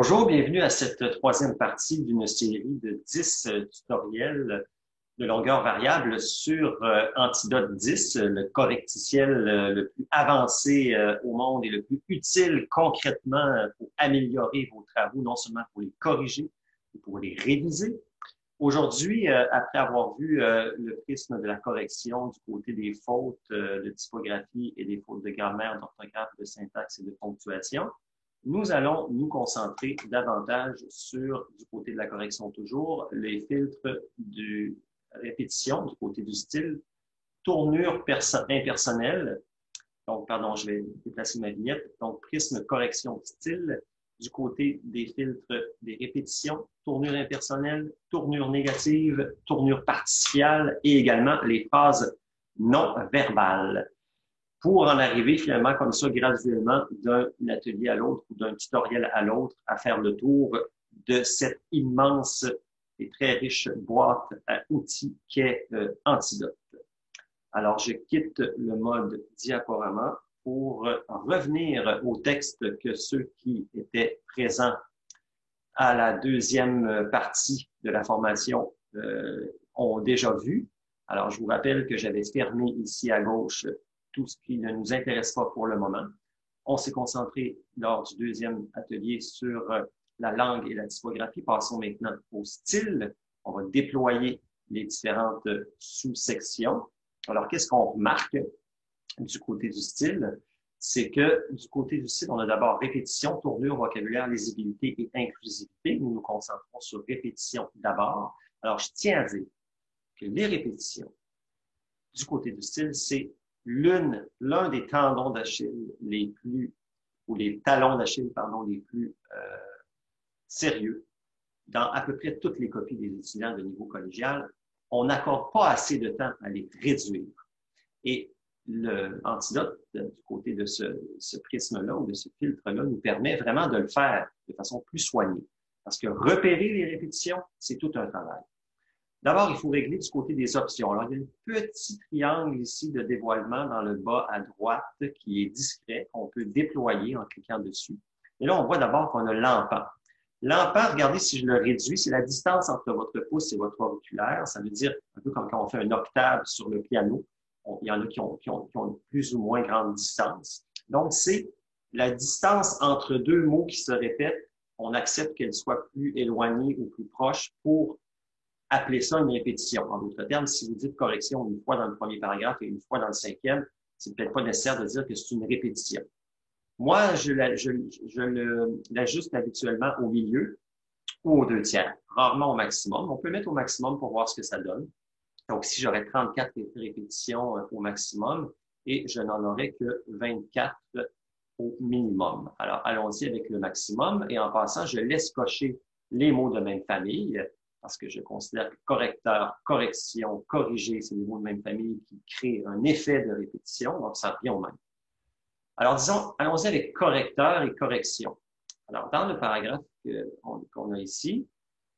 Bonjour, bienvenue à cette troisième partie d'une série de 10 tutoriels de longueur variable sur Antidote 10, le correcticiel le plus avancé au monde et le plus utile concrètement pour améliorer vos travaux, non seulement pour les corriger, mais pour les réviser. Aujourd'hui, après avoir vu le prisme de la correction du côté des fautes de typographie et des fautes de grammaire, d'orthographe, de syntaxe et de ponctuation, nous allons nous concentrer davantage sur, du côté de la correction toujours, les filtres de répétition, du côté du style, tournure impersonnelle. Donc, pardon, je vais déplacer ma vignette. Donc, prisme correction style, du côté des filtres des répétitions, tournure impersonnelle, tournure négative, tournure participiale et également les phases non verbales, pour en arriver finalement comme ça graduellement d'un atelier à l'autre ou d'un tutoriel à l'autre à faire le tour de cette immense et très riche boîte à outils qu'est Antidote. Alors, je quitte le mode diaporama pour revenir au texte que ceux qui étaient présents à la deuxième partie de la formation ont déjà vu. Alors, je vous rappelle que j'avais fermé ici à gauche tout ce qui ne nous intéresse pas pour le moment. On s'est concentré lors du deuxième atelier sur la langue et la typographie. Passons maintenant au style. On va déployer les différentes sous-sections. Alors, qu'est-ce qu'on remarque du côté du style? C'est que du côté du style, on a d'abord répétition, tournure, vocabulaire, lisibilité et inclusivité. Nous nous concentrons sur répétition d'abord. Alors, je tiens à dire que les répétitions du côté du style, c'est l'un des tendons d'Achille les plus, ou les talons d'Achille, pardon, les plus sérieux dans à peu près toutes les copies des étudiants de niveau collégial. On n'accorde pas assez de temps à les réduire. Et l'antidote du côté de ce prisme-là ou de ce filtre-là nous permet vraiment de le faire de façon plus soignée. Parce que repérer les répétitions, c'est tout un travail. D'abord, il faut régler du côté des options. Alors, il y a un petit triangle ici de dévoilement dans le bas à droite qui est discret, qu'on peut déployer en cliquant dessus. Et là, on voit d'abord qu'on a l'empant. L'empant, regardez si je le réduis, c'est la distance entre votre pouce et votre auriculaire. Ça veut dire un peu comme quand on fait une octave sur le piano. Il y en a qui ont une plus ou moins grande distance. Donc, c'est la distance entre deux mots qui se répètent. On accepte qu'elle soit plus éloignée ou plus proche pour appeler ça une répétition. En d'autres termes, si vous dites correction une fois dans le premier paragraphe et une fois dans le cinquième, c'est peut-être pas nécessaire de dire que c'est une répétition. Moi, je l'ajuste habituellement au milieu ou aux 2/3, rarement au maximum. On peut mettre au maximum pour voir ce que ça donne. Donc, si j'aurais 34 répétitions au maximum et je n'en aurais que 24 au minimum. Alors, allons-y avec le maximum et en passant, je laisse cocher les mots de même famille parce que je considère que correcteur, correction, corriger, c'est des mots de même famille qui créent un effet de répétition, donc ça revient au même. Alors, disons, allons-y avec correcteur et correction. Alors, dans le paragraphe qu'on a ici,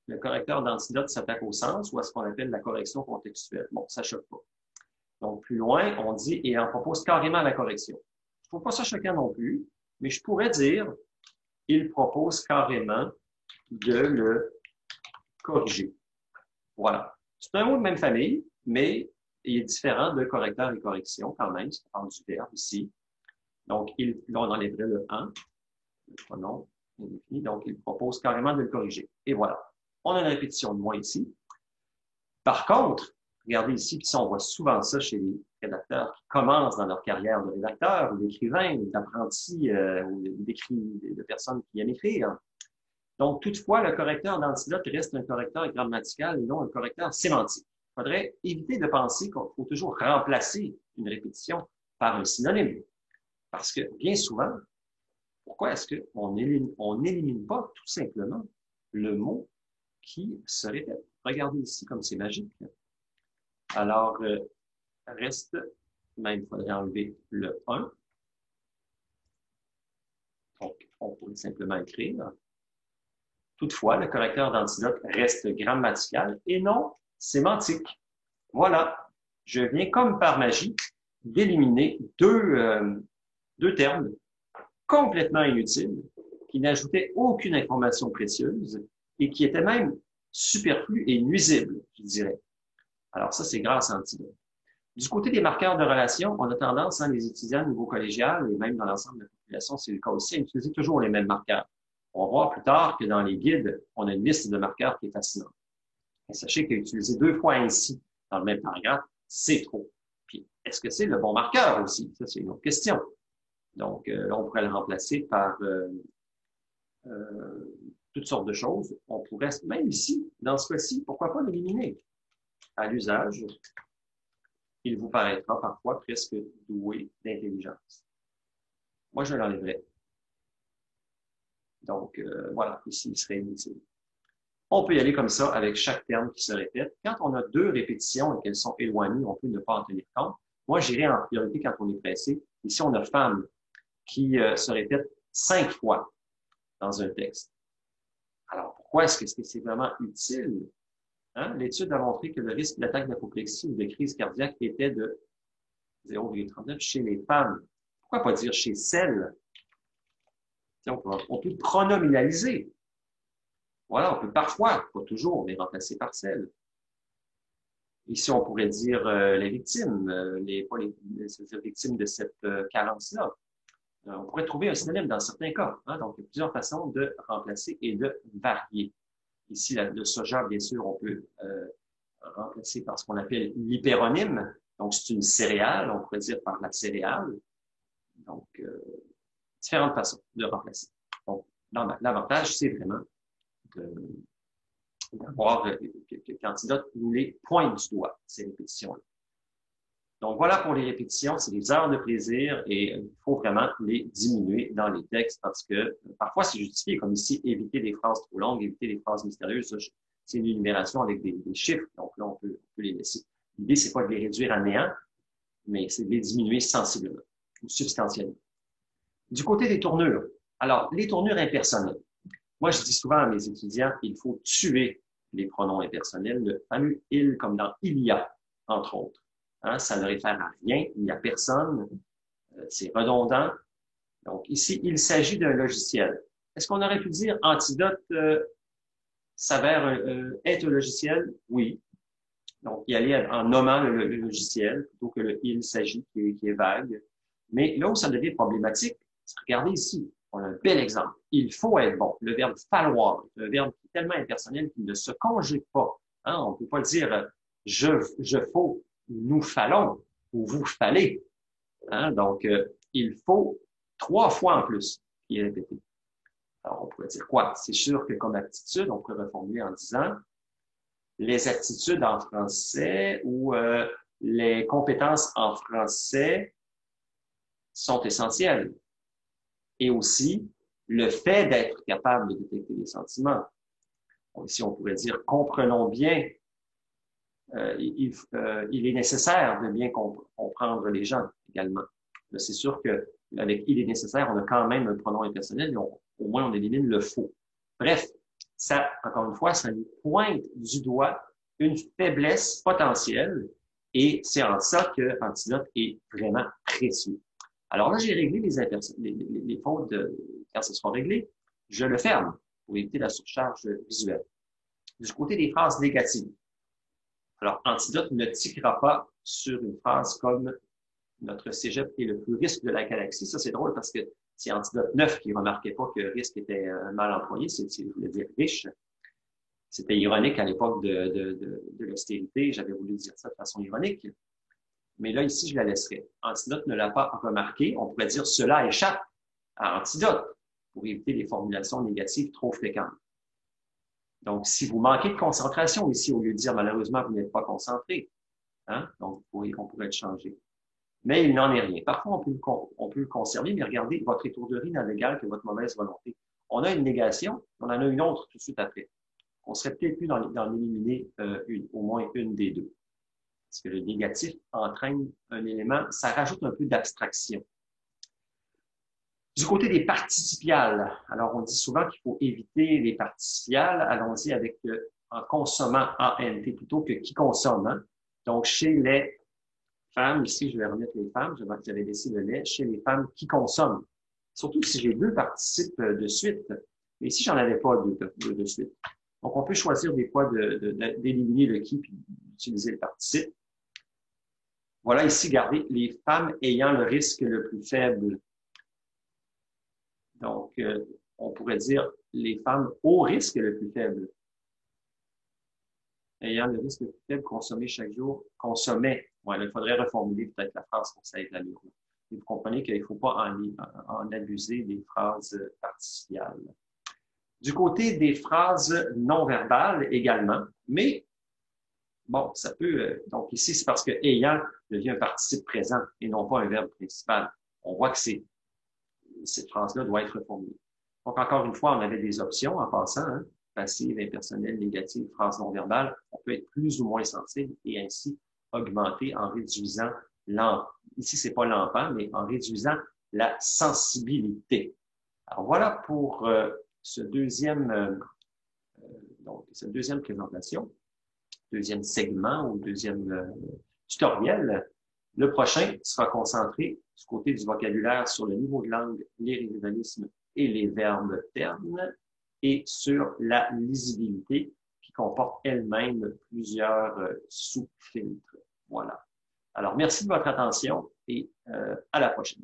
le correcteur d'antidote s'attaque au sens ou à ce qu'on appelle la correction contextuelle. Bon, ça ne choque pas. Donc, plus loin, on dit et on propose carrément la correction. Je ne trouve pas ça choquant non plus, mais je pourrais dire il propose carrément de le corriger. Voilà. C'est un mot de même famille, mais il est différent de correcteur et correction quand même. Ça parle du verbe ici. Donc, là, on enlèverait le « en », le pronom indéfini. Donc, il propose carrément de le corriger. Et voilà. On a une répétition de moins ici. Par contre, regardez ici, puis ça, on voit souvent ça chez les rédacteurs qui commencent dans leur carrière de rédacteur ou d'écrivain ou d'apprenti ou de personnes qui aiment écrire. Donc, toutefois, le correcteur d'antidote reste un correcteur grammatical et non un correcteur sémantique. Il faudrait éviter de penser qu'il faut toujours remplacer une répétition par un synonyme. Parce que bien souvent, pourquoi est-ce qu'on n'élimine pas tout simplement le mot qui se répète? Regardez ici comme c'est magique. Alors, reste, même il faudrait enlever le 1. Donc, on pourrait simplement écrire. Toutefois, le correcteur d'antidote reste grammatical et non sémantique. Voilà. Je viens comme par magie d'éliminer deux termes complètement inutiles qui n'ajoutait aucune information précieuse et qui était même superflu et nuisible, je dirais. Alors ça, c'est grâce à Antidote. Du côté des marqueurs de relation, on a tendance, les étudiants au niveau collégial et même dans l'ensemble de la population, c'est le cas aussi, à utiliser toujours les mêmes marqueurs. On va voir plus tard que dans les guides, on a une liste de marqueurs qui est fascinante. Et sachez qu'utiliser 2 fois ainsi dans le même paragraphe, c'est trop. Puis, est-ce que c'est le bon marqueur aussi? Ça, c'est une autre question. Donc, là, on pourrait le remplacer par toutes sortes de choses. On pourrait, même ici, dans ce cas-ci, pourquoi pas l'éliminer? À l'usage, il vous paraîtra parfois presque doué d'intelligence. Moi, je l'enlèverais. Donc, voilà, ici, il serait inutile. On peut y aller comme ça avec chaque terme qui se répète. Quand on a 2 répétitions et qu'elles sont éloignées, on peut ne pas en tenir compte. Moi, j'irai en priorité quand on est pressé. Ici, on a femme qui se répète 5 fois dans un texte. Alors, pourquoi est-ce que c'est vraiment utile? Hein? L'étude a montré que le risque d'attaque d'apoplexie ou de crise cardiaque était de 0,39 chez les femmes. Pourquoi pas dire chez celles? On peut pronominaliser. Voilà, on peut parfois, pas toujours, mais remplacer par celles. Ici, on pourrait dire les victimes, c'est-à-dire victimes de cette carence-là. On pourrait trouver un synonyme dans certains cas. Hein? Donc, il y a plusieurs façons de remplacer et de varier. Ici, le soja, bien sûr, on peut remplacer par ce qu'on appelle l'hyperonyme. Donc, c'est une céréale, on pourrait dire par la céréale. Donc, différentes façons de remplacer. Donc, l'avantage, c'est vraiment d'avoir qu'Antidote nous les pointe du doigt, ces répétitions-là. Donc, voilà pour les répétitions, c'est des heures de plaisir et il faut vraiment les diminuer dans les textes parce que parfois c'est justifié, comme ici, éviter des phrases trop longues, éviter des phrases mystérieuses. C'est une énumération avec des chiffres, donc là, on peut les laisser. L'idée, c'est pas de les réduire à néant, mais c'est de les diminuer sensiblement ou substantiellement. Du côté des tournures, alors, les tournures impersonnelles. Moi, je dis souvent à mes étudiants, il faut tuer les pronoms impersonnels, le fameux « il » comme dans « il y a », entre autres. Hein, ça ne réfère à rien, il n'y a personne, c'est redondant. Donc ici, il s'agit d'un logiciel. Est-ce qu'on aurait pu dire Antidote s'avère est un logiciel? Oui. Donc y aller en nommant le logiciel plutôt que le il s'agit qui est vague. Mais là où ça devient problématique, c'est regardez ici, on a un bel exemple. Il faut être bon. Le verbe falloir est un verbe qui est tellement impersonnel qu'il ne se conjugue pas. Hein, on ne peut pas dire je faut. Nous fallons ou vous fallait. Hein? Donc, il faut 3 fois en plus qui est répété. Alors, on pourrait dire quoi? C'est sûr que comme aptitude, on pourrait reformuler en disant les aptitudes en français ou les compétences en français sont essentielles. Et aussi, le fait d'être capable de détecter les sentiments. Donc, ici, on pourrait dire comprenons bien. Il est nécessaire de bien comprendre les gens également. C'est sûr que avec il est nécessaire, on a quand même un pronom impersonnel, mais au moins on élimine le faux. Bref, ça, encore une fois, ça nous pointe du doigt une faiblesse potentielle et c'est en ça que Antidote est vraiment précieux. Alors là, j'ai réglé les fautes quand ce sera réglé, je le ferme pour éviter la surcharge visuelle. Du côté des phrases négatives. Alors, Antidote ne tiquera pas sur une phrase comme notre cégep est le plus risque de la galaxie. Ça, c'est drôle parce que c'est Antidote 9 qui remarquait pas que risque était mal employé. Je voulais dire riche. C'était ironique à l'époque de l'austérité. J'avais voulu dire ça de façon ironique. Mais là, ici, je la laisserai. Antidote ne l'a pas remarqué. On pourrait dire cela échappe à Antidote pour éviter les formulations négatives trop fréquentes. Donc, si vous manquez de concentration ici, au lieu de dire malheureusement, vous n'êtes pas concentré, hein? Donc, on pourrait le changer. Mais il n'en est rien. Parfois, on peut le conserver, mais regardez, votre étourderie n'a d'égal que votre mauvaise volonté. On a une négation, on en a une autre tout de suite après. On serait peut-être plus d'en éliminer au moins une des deux. Parce que le négatif entraîne un élément, ça rajoute un peu d'abstraction. Du côté des participiales, alors on dit souvent qu'il faut éviter les participiales. Allons-y avec en consommant ANT plutôt que qui consomme. Hein? Donc, chez les femmes, ici je vais remettre les femmes, j'avais laissé le lait, chez les femmes qui consomment. surtout si j'ai deux participes de suite. Mais ici, j'en avais pas deux de suite. Donc, on peut choisir des fois d'éliminer le qui puis d'utiliser le participe. Voilà ici, regardez, les femmes ayant le risque le plus faible. Donc, on pourrait dire les femmes au risque le plus faible. Ayant le risque le plus faible, consommer chaque jour, consommait. Ouais, il faudrait reformuler peut-être la phrase pour que ça aide à mieux. Vous comprenez qu'il ne faut pas en abuser des phrases participiales. Du côté des phrases non verbales également, mais bon, ça peut. Donc ici, c'est parce que ayant devient un participe présent et non pas un verbe principal. On voit que cette phrase-là doit être reformulée. Donc, encore une fois, on avait des options en passant, hein, passive, impersonnelle, négative, phrase non verbale. On peut être plus ou moins sensible et ainsi augmenter en réduisant ici, c'est pas l'empant, mais en réduisant la sensibilité. Alors voilà pour cette deuxième présentation, deuxième segment ou deuxième tutoriel. Le prochain sera concentré du côté du vocabulaire sur le niveau de langue, les régionalismes et les verbes ternes et sur la lisibilité qui comporte elle-même plusieurs sous-filtres. Voilà. Alors, merci de votre attention et à la prochaine.